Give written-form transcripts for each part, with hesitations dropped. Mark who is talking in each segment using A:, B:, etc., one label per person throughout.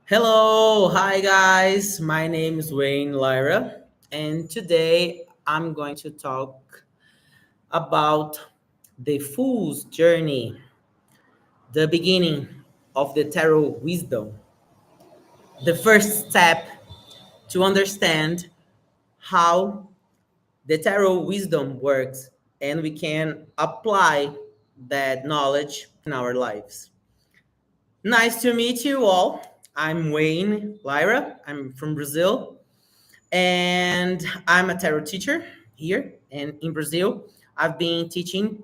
A: Hello, hi guys. My name is Wayne Lyra, and today I'm going to talk about the fool's journey, the beginning of the tarot wisdom, the first step to understand how the tarot wisdom works and we can apply that knowledge in our lives. Nice to meet you all. I'm Wayne Lyra. I'm from Brazil and I'm a tarot teacher here and in Brazil. I've been teaching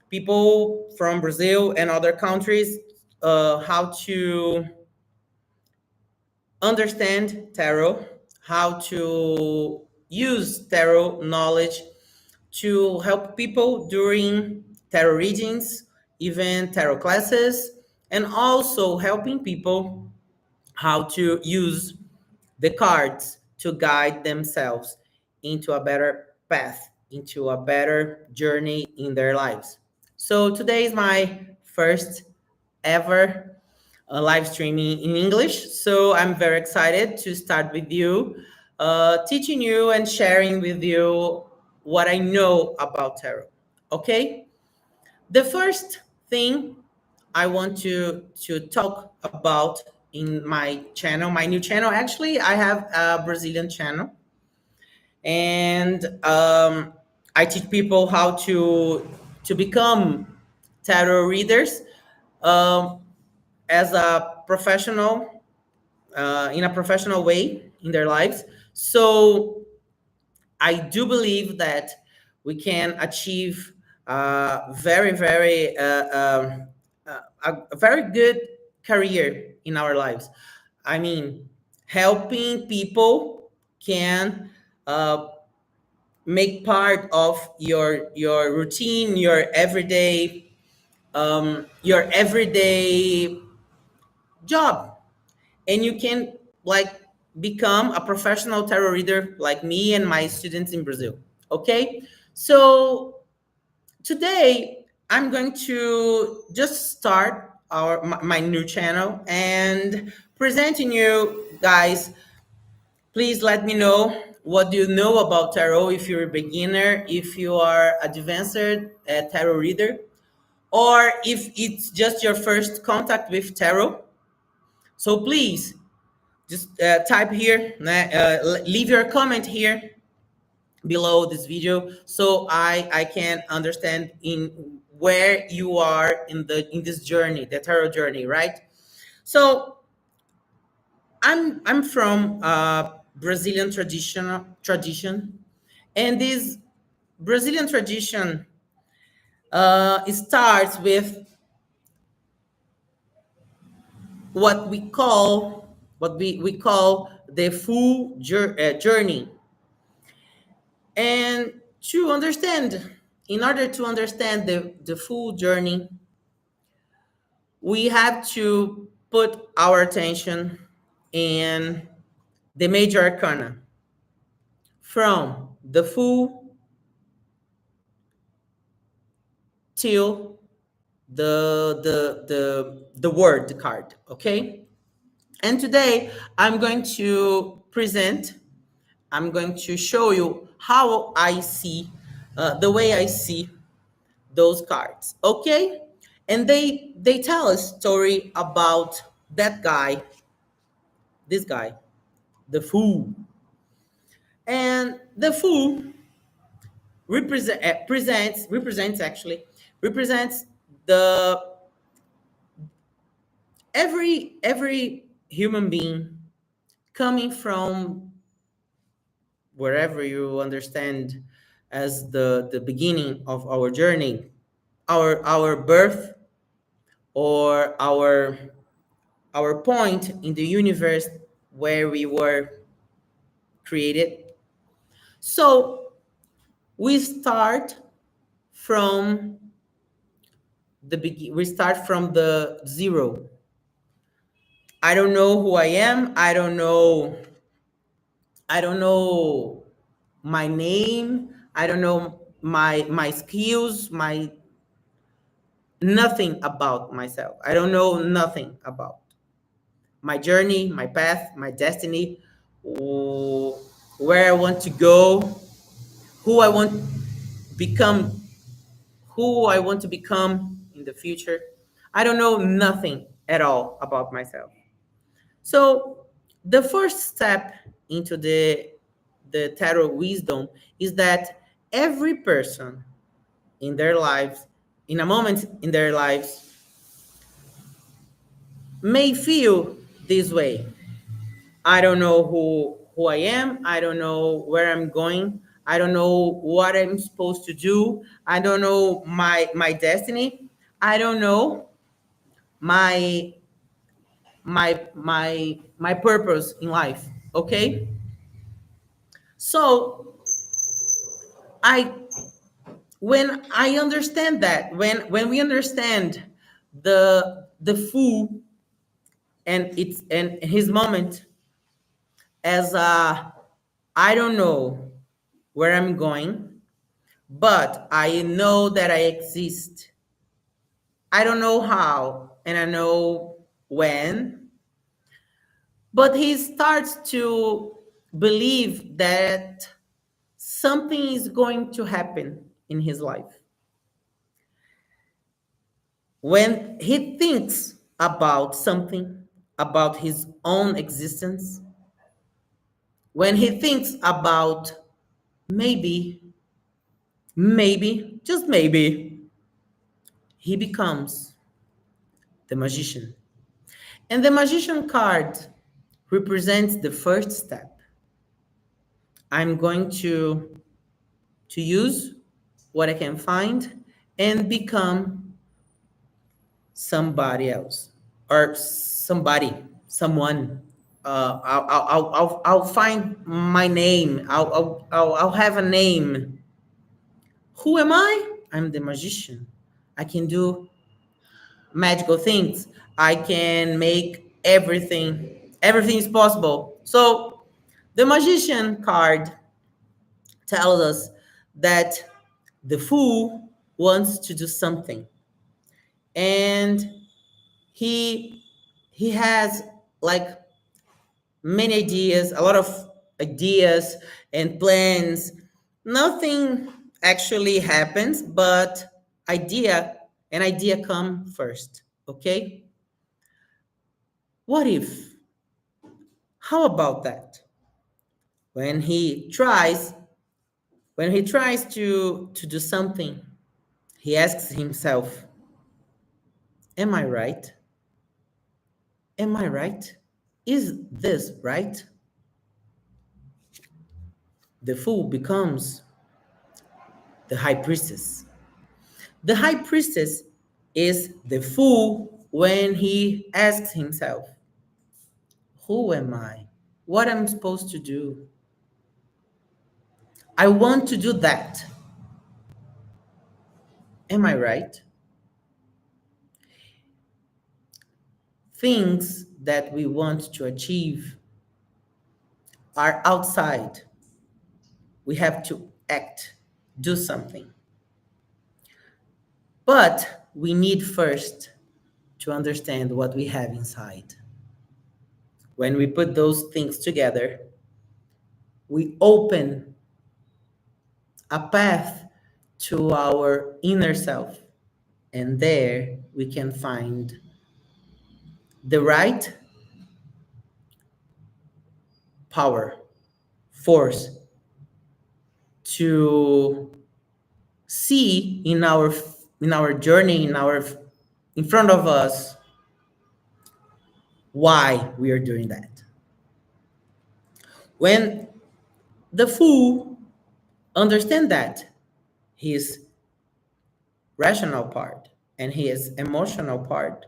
A: people from Brazil and other countries how to understand tarot, how to use tarot knowledge to help people during tarot readings, even tarot classes, and also helping people how to use the cards to guide themselves into a better path, into a better journey in their lives. So today is my first ever live streaming in English. So I'm very excited to start with you, teaching you and sharing with you what I know about tarot. Okay? The first thing I want to talk about in my channel, my new channel. Actually, I have a Brazilian channel, and I teach people how to become tarot readers um, as a professional, in a professional way in their lives. So I do believe that we can achieve a very good career in our lives. I mean, helping people can uh, make part of your routine, your everyday job, and you can like become a professional tarot reader like me and my students in Brazil. Okay, so today I'm going to just start my new channel and presenting you guys. Please let me know what do you know about tarot, if you're a beginner, if you are advanced tarot reader, or if it's just your first contact with tarot. So please just type here, leave your comment here below this video so I can understand in where you are in this journey, the tarot journey, right? So I'm from Brazilian tradition, and this Brazilian tradition it starts with what we call the full journey. And to understand, in order to understand the full journey, we have to put our attention in the major arcana from the full till the word card. Okay, and today I'm going to show you how I see, the way I see those cards. Okay, and they tell a story about that guy, this guy, the fool. And the fool represents the every human being coming from wherever you understand as the beginning of our journey, our birth, or our point in the universe where we were created. So we start from we start from the zero. I don't know who I am. I don't know my name. I don't know my skills, my nothing about myself. I don't know nothing about. my journey, my path, my destiny, where I want to go, who I want become, who I want to become in the future. I don't know nothing at all about myself. So the first step into the tarot wisdom is that every person in their lives, in a moment in their lives, may feel this way. I don't know who I am. I don't know where I'm going. I don't know what I'm supposed to do. I don't know my destiny. I don't know my my purpose in life. Okay? So I when I understand that, when we understand the fool and it's and his moment as a I don't know where I'm going, but I know that I exist. I don't know how and I know when, but he starts to believe that something is going to happen in his life. When he thinks about something, about his own existence, when he thinks about maybe, maybe, just maybe, he becomes the magician. And the magician card represents the first step. I'm going to use what I can find and become somebody else or somebody, someone. I'll find my name. I'll have a name. Who am I? I'm the magician. I can do magical things. I can make everything. Everything is possible. So the magician card tells us that the fool wants to do something, and he he has like many ideas, a lot of ideas and plans. Nothing actually happens, but idea an idea come first. Okay, what if, how about that, when he tries to do something, he asks himself, am I right? Am I right? Is this right? The fool becomes the high priestess. The high priestess is the fool when he asks himself, who am I? What am I supposed to do? I want to do that. Am I right? Things that we want to achieve are outside. We have to act, do something. But we need first to understand what we have inside. When we put those things together, we open a path to our inner self. And there we can find the right power, force to see in our journey, in front of us, why we are doing that. When the fool understand that his rational part and his emotional part,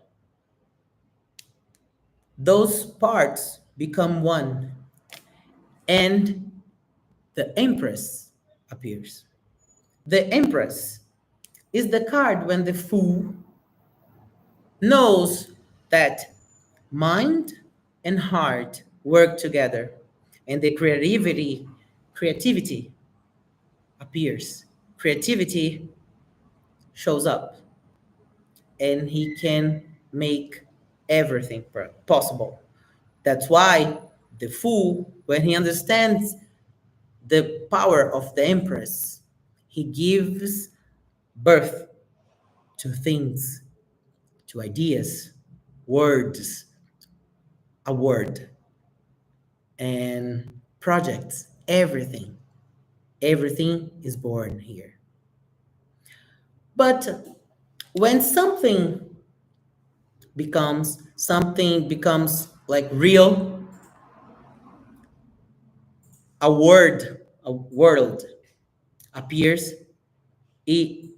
A: those parts become one, and the Empress appears. The Empress is the card when the fool knows that mind and heart work together, and the creativity appears. Creativity shows up, and he can make everything possible. That's why the fool, when he understands the power of the empress, he gives birth to things, to ideas, words, a word, and projects, everything. Everything is born here. But when something becomes like real, a world appears. It,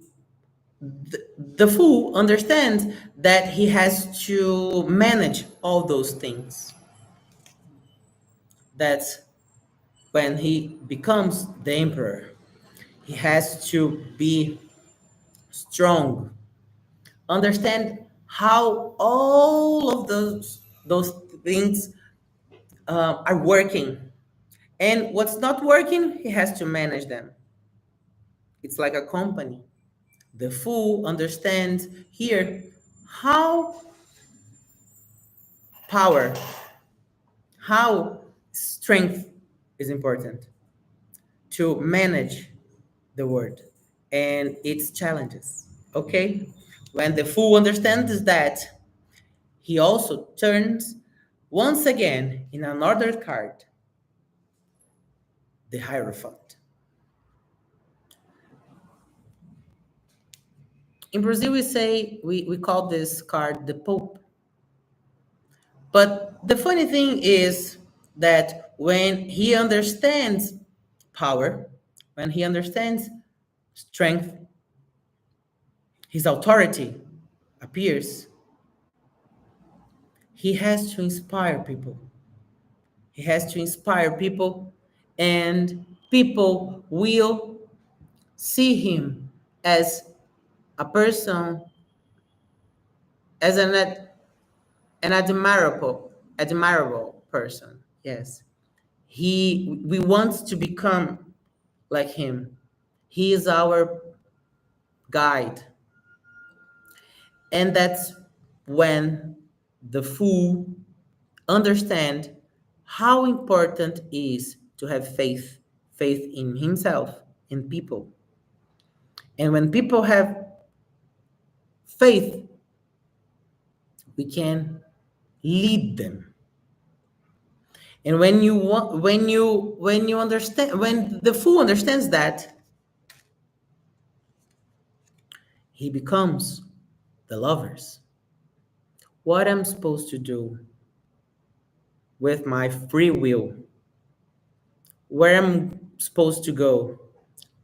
A: the fool understands that he has to manage all those things. That's when he becomes the emperor. He has to be strong, understand how all of those things are working, and what's not working, he has to manage them. It's like a company. The fool understands here how power, how strength is important to manage the world and its challenges. Okay? When the fool understands that, he also turns once again in another card, the Hierophant. In Brazil, we call this card the Pope. But the funny thing is that when he understands power, when he understands strength, his authority appears. He has to inspire people. He has to inspire people, and people will see him as a person, as an admirable person. Yes, we want to become like him. He is our guide, and that's when the fool understand how important it is to have faith in himself, in people. And when people have faith, we can lead them. And when you understand, when the fool understands that, he becomes the lovers. What I'm supposed to do with my free will, where I'm supposed to go,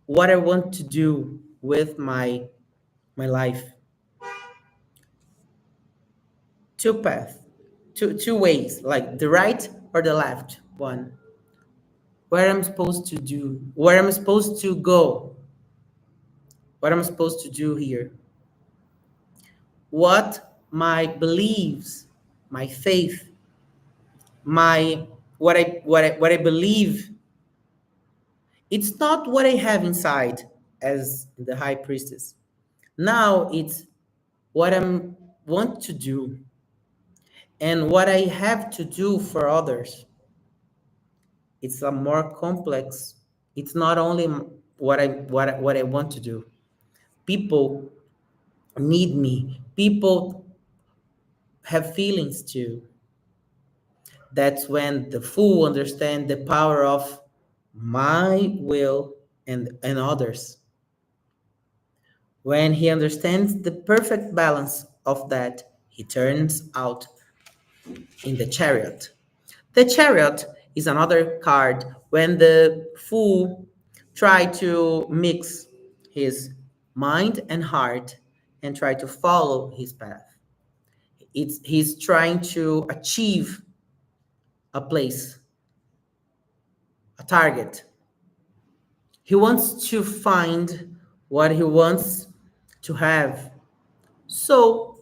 A: what I want to do with my life. Two paths, two ways, like the right or the left one. Where I'm supposed to do, where I'm supposed to go, what I'm supposed to do here. What my beliefs, my faith, my what I believe. It's not what I have inside as the high priestess. Now it's what I want to do and what I have to do for others. It's a more complex. It's not only what I want to do. People need me. People have feelings too. That's when the fool understand the power of my will and others. When he understands the perfect balance of that, he turns out in the chariot. The chariot is another card when the fool try to mix his mind and heart and try to follow his path. He's trying to achieve a place, a target. He wants to find what he wants to have. So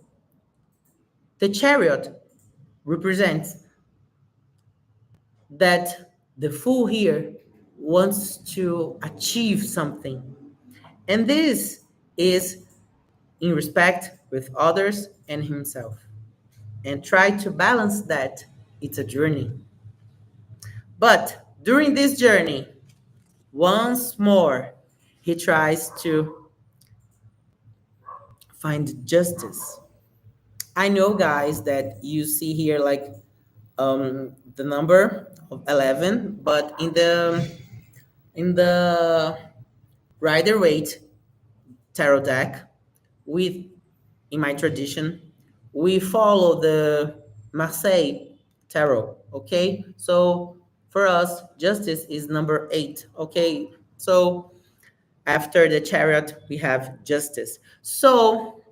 A: the chariot represents that the fool here wants to achieve something. And this is in respect with others and himself. And try to balance that It's a journey. But during this journey, once more, he tries to find justice. I know, guys, that you see here like the number of 11, but in the Rider Waite tarot deck, with in my tradition, we follow the Marseille tarot. Okay, so for us, justice is number 8. Okay, so after the chariot, we have justice. So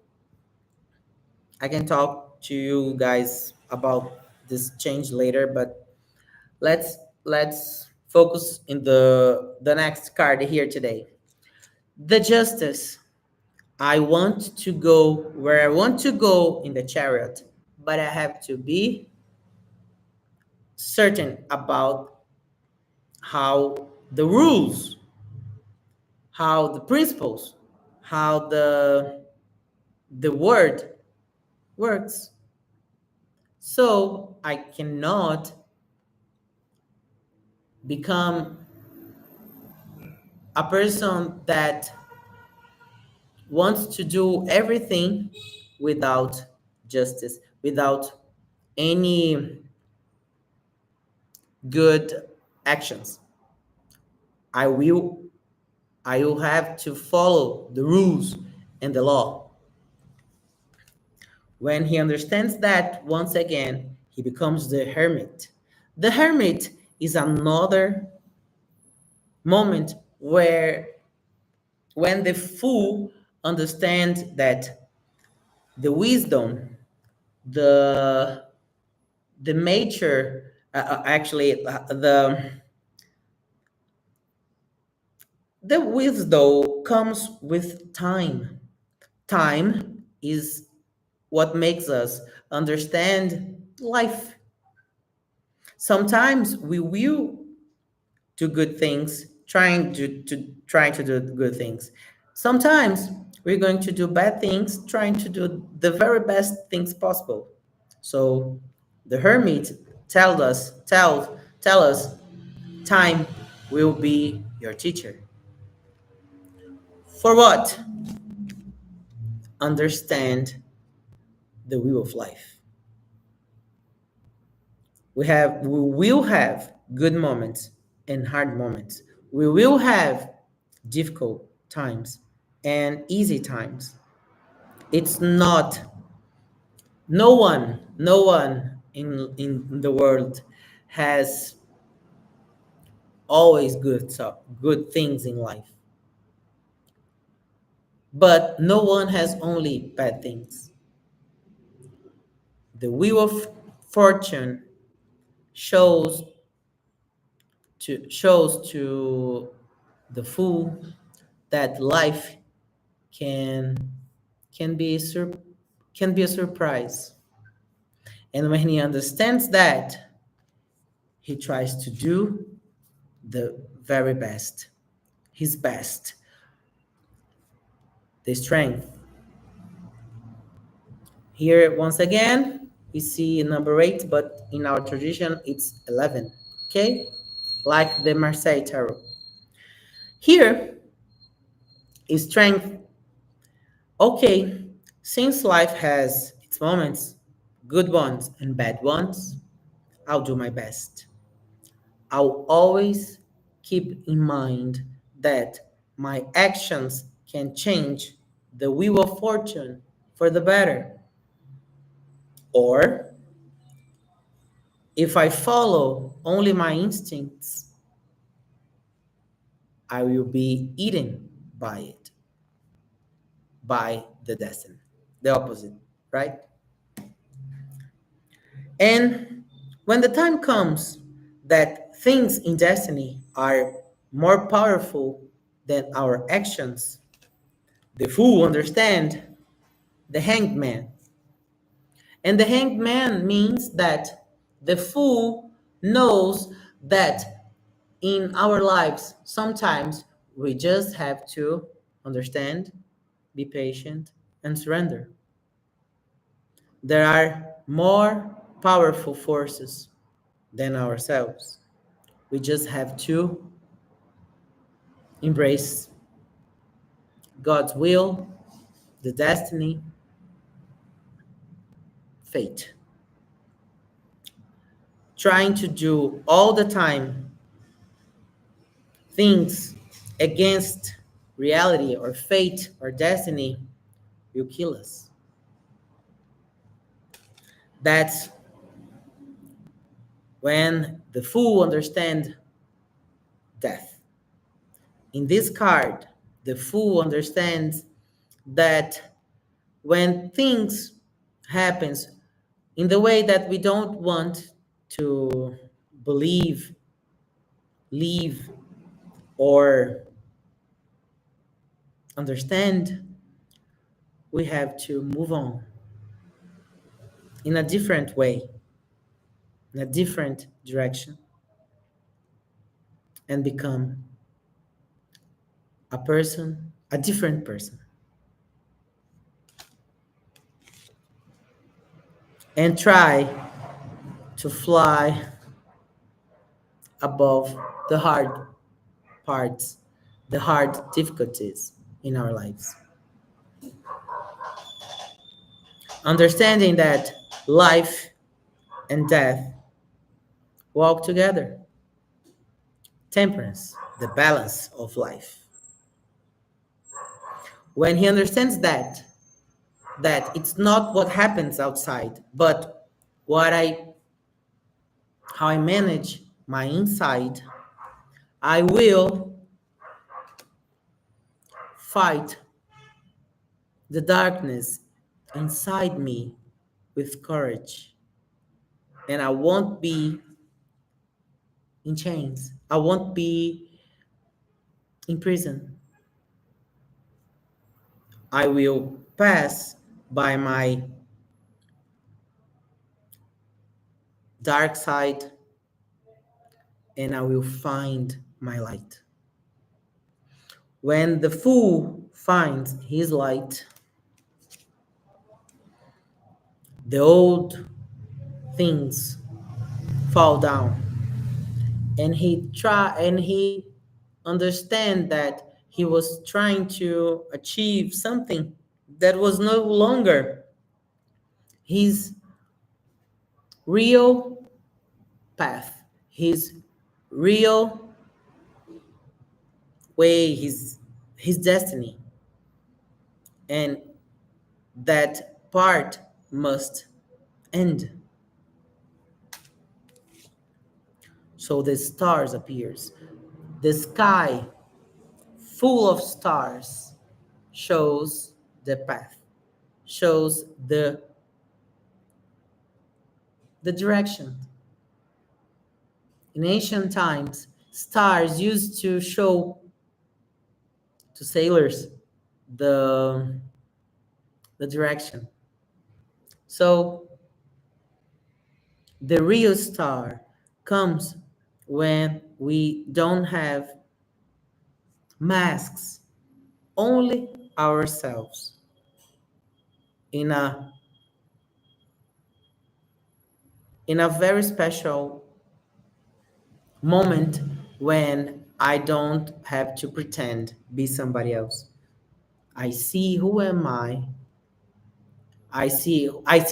A: I can talk to you guys about this change later, but let's focus in the next card here today. The justice. I want to go where I want to go in the chariot, but I have to be certain about how the rules, how the principles, how the word works. So I cannot become a person that wants to do everything without justice, without any good actions. I will I will have to follow the rules and the law. When he understands that, once again, he becomes the hermit. The hermit is another moment where when the fool understands that the wisdom, the the nature, actually the wisdom comes with time. Time is what makes us understand life. Sometimes we will do good things, trying to do good things. Sometimes we're going to do bad things, trying to do the very best things possible. So the hermit tell us time will be your teacher. For what? Understand the wheel of life. We will have good moments and hard moments. We will have difficult times and easy times. It's not no one in the world has always good things in life. But no one has only bad things. The wheel of fortune shows to the fool that life can can be a can be a surprise. And when he understands that, he tries to do the very best, his best, the strength. Here, once again, we see number 8, but in our tradition, it's 11. Okay? Like the Marseille Tarot. Here is strength. Okay, since life has its moments, good ones and bad ones, I'll do my best. I'll always keep in mind that my actions can change the wheel of fortune for the better. Or if I follow only my instincts, I will be eaten by it, by the destiny. The opposite, right? And when the time comes that things in destiny are more powerful than our actions, the fool understand the hanged man. And the hanged man means that the fool knows that in our lives, sometimes we just have to understand, be patient, and surrender. There are more powerful forces. than ourselves. We just have to embrace God's will, the destiny, fate. Trying to do all the time things against reality or fate or destiny will kill us. That's when the fool understands death. In this card, the fool understands that when things happens in the way that we don't want to believe, leave, or understand, we have to move on in a different way, in a different direction, and become a person, a different person, and try to fly above the hard parts, the hard difficulties in our lives. Understanding that life and death walk together. Temperance, the balance of life. When he understands that it's not what happens outside, but what I how I manage my inside, I will fight the darkness inside me with courage. And I won't be in chains. I won't be in prison. I will pass by my dark side and I will find my light. When the fool finds his light, the old things fall down and he understand that he was trying to achieve something that was no longer his real path, his real way, his destiny, and that part must end. So the stars appears, the sky full of stars shows the path, shows the direction. In ancient times, stars used to show to sailors the the direction. So the real star comes when we don't have masks, only ourselves in a very special moment when I don't have to pretend be somebody else. I see who am I see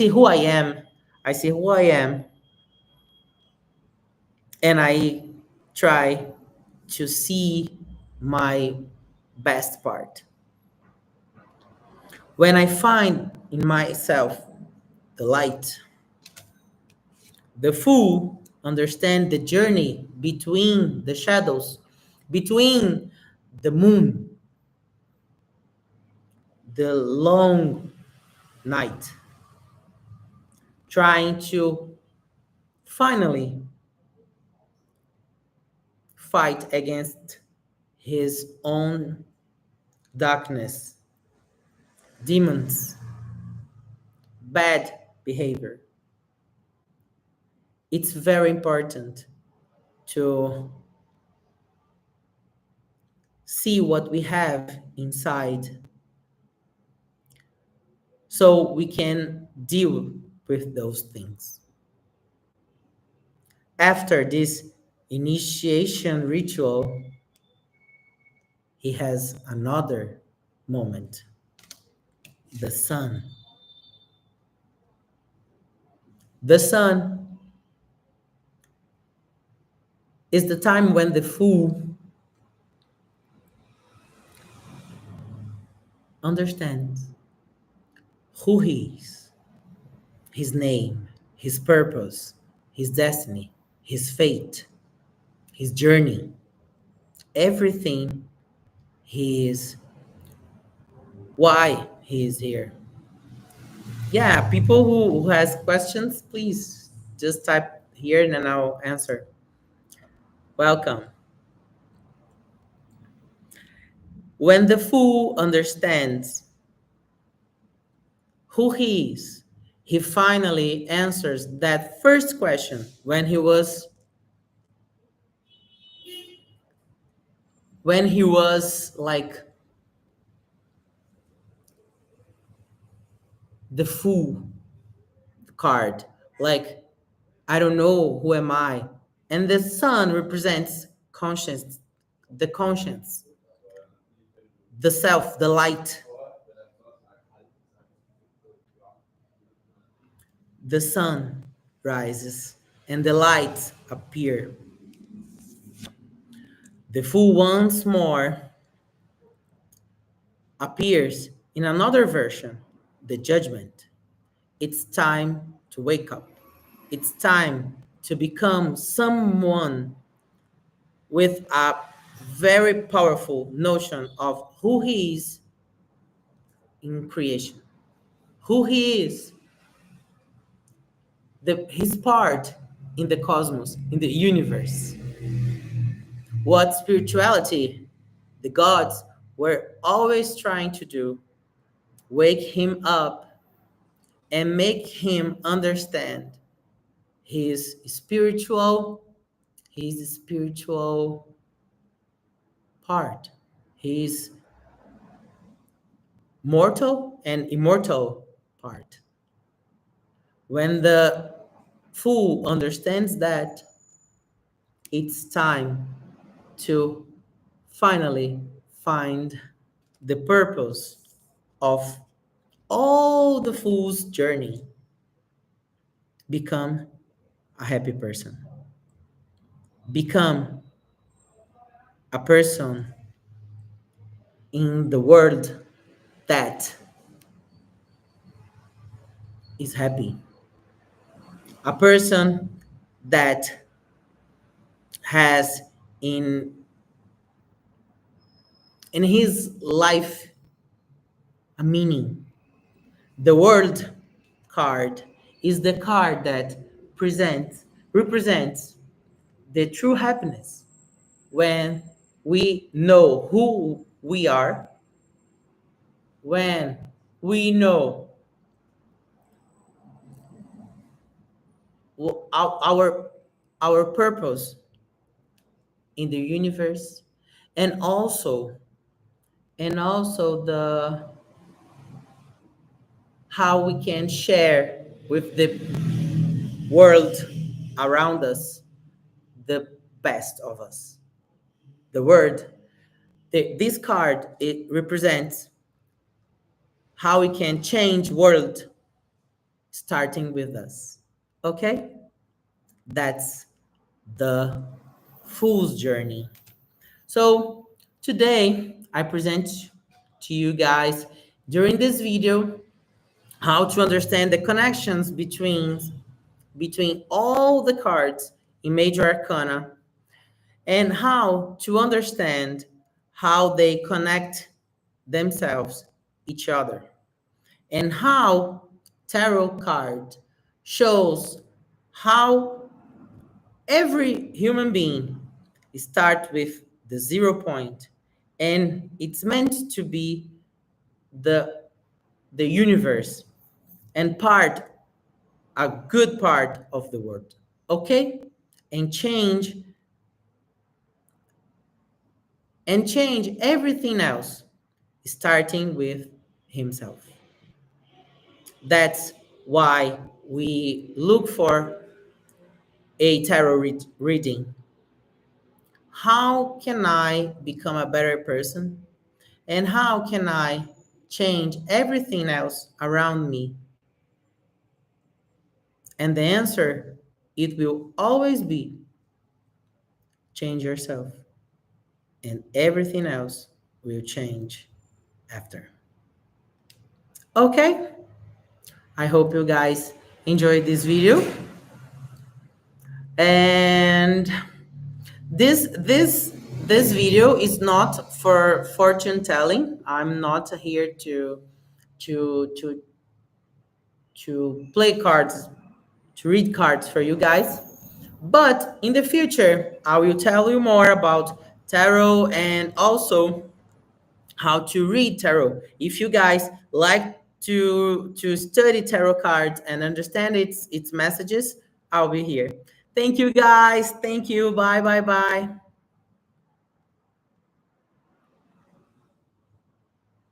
A: who I am. I see who I am and I try to see my best part. When I find in myself the light, the fool understand the journey between the shadows, between the moon, the long night, trying to finally fight against his own darkness, demons, bad behavior. It's very important to see what we have inside so we can deal with those things. After this initiation ritual, he has another moment. The sun. The sun is the time when the fool understands who he is, his name, his purpose, his destiny, his fate, his journey, everything he is, why he is here. Yeah, people who has questions, please just type here and then I'll answer. Welcome. When the fool understands who he is, he finally answers that first question when he was like the fool card, like I don't know who am I. And the sun represents conscience, the conscience, the self, the light. The sun rises and the lights appear. The fool once more appears in another version, the judgment. It's time to wake up. It's time to become someone with a very powerful notion of who he is in creation, who he is, his part in the cosmos, in the universe. What spirituality, the gods were always trying to do, wake him up and make him understand his spiritual part, his mortal and immortal part. When the fool understands that, it's time to finally find the purpose of all the fool's journey, become a happy person, become a person in the world that is happy, a person that has in his life a meaning. The world card is the card that presents represents the true happiness when we know who we are, when we know our our purpose in the universe, and also the how we can share with the world around us the best of us. The word, this card, it represents how we can change world starting with us. Okay? That's the fool's journey. So today I present to you guys during this video how to understand the connections between all the cards in Major Arcana, and how to understand how they connect themselves each other, and how tarot card shows how every human being start with the 0 point, and it's meant to be the the universe and part a good part of the world. Okay? And change everything else, starting with himself. That's why we look for a tarot reading. How can I become a better person? And how can I change everything else around me? And the answer, it will always be change yourself, and everything else will change after. Okay, I hope you guys enjoyed this video. And this video is not for fortune telling. I'm not here to to to play cards, to read cards for you guys. But in the future, I will tell you more about tarot and also how to read tarot. If you guys like to study tarot cards and understand its messages, I'll be here. Thank you guys. Thank you. Bye bye bye.